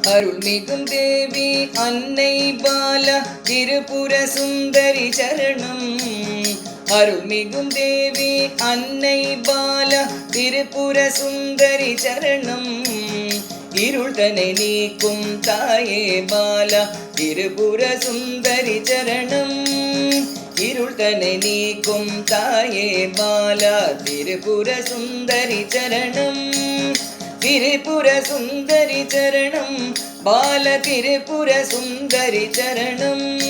அருள்மிகும் தேவி அன்னை பால திரிபுர சுந்தரி சரணம். அருள்மிகும் தேவி அன்னை பால திரிபுர சுந்தரி சரணம். இருள்தனை நீக்கும் தாயே பாலா திரிபுர சுந்தரி சரணம். இருள்தனை நீக்கும் தாயே பாலா திரிபுர சுந்தரி சரணம். திரிபுர சுந்தரி சரணம் பால திரிபுர சுந்தரி சரணம்.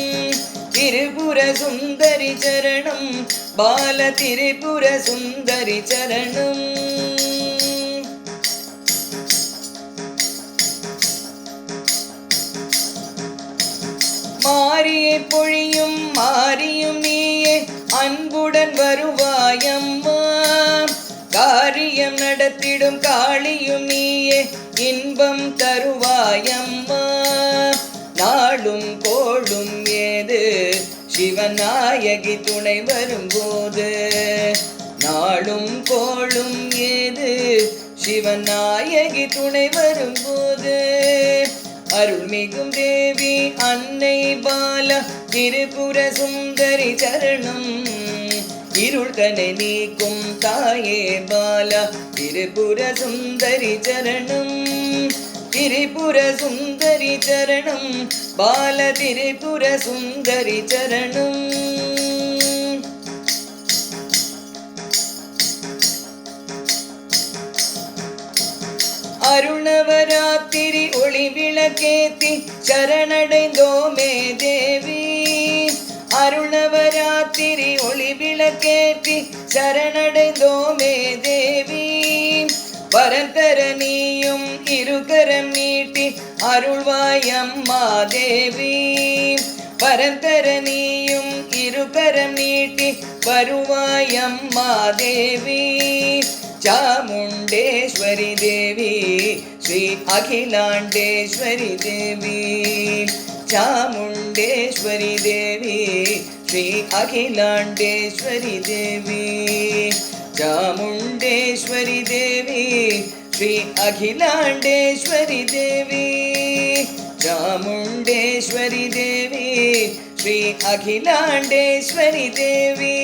திரிபுர சுந்தரி சரணம் பால திரிபுர சுந்தரி சரணம். மாரியை பொழியும் மாரியும் நீயே அன்புடன் வருவாயம்மா. காரியம் நடத்திடும் காளியும் நீயே இன்பம் தருவாயம்மா. நாளும் கோளும் ஏது சிவநாயகி துணை வரும்போது. நாளும் கோளும் ஏது சிவநாயகி துணை வரும்போது. அருள்மிகும் தேவி அன்னை பாலா திரிபுர சுந்தரி சரணம். இருள்தனை நீக்கும் தாயே பாலா திரிபுர சுந்தரி சரணம். திரிபுர சுந்தரி சரணம் பால திரிபுர சுந்தரி சரணம். அருணவராத்திரி ஒளி விளக்கேத்தி சரணடைந்தோமே தேவி. அருணவராத்திரி ஒளி விளக்கேத்தி சரணடைந்தோமே தேவி. வரந்தர நீயும் இருகரம் நீட்டி அருள்வாயம்மா தேவி. வரந்தர நீயும் இருகரம் நீட்டி வருவாயம்மா தேவி. चामुंडेश्वरी देवी श्री अखिलांडेश्वरी देवी. चामुंडेश्वरी देवी श्री अखिलांडेश्वरी देवी. चामुंडेश्वरी देवी श्री अखिलांडेश्वरी देवी. चामुंडेश्वरी देवी श्री अखिलांडेश्वरी देवी.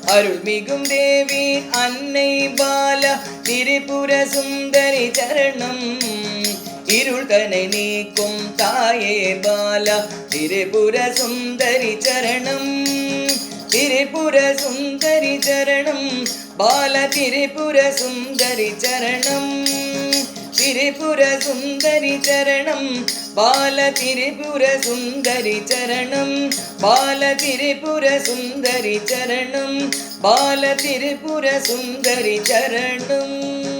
அருள்மிகும் தேவி அன்னை பாலா திரிபுர சுந்தரி சரணம். இருள்தனை நீக்கும் தாயே பாலா திரிபுர சுந்தரி சரணம். திரிபுர சுந்தரி சரணம் பால திரிபுர சுந்தரி சரணம். திரிபுர சுந்தரி சரணம் பால திரிபுர சுந்தரி சரணம். பால திரிபுர சுந்தரி சரணம். பால திரிபுர சுந்தரி சரணம்.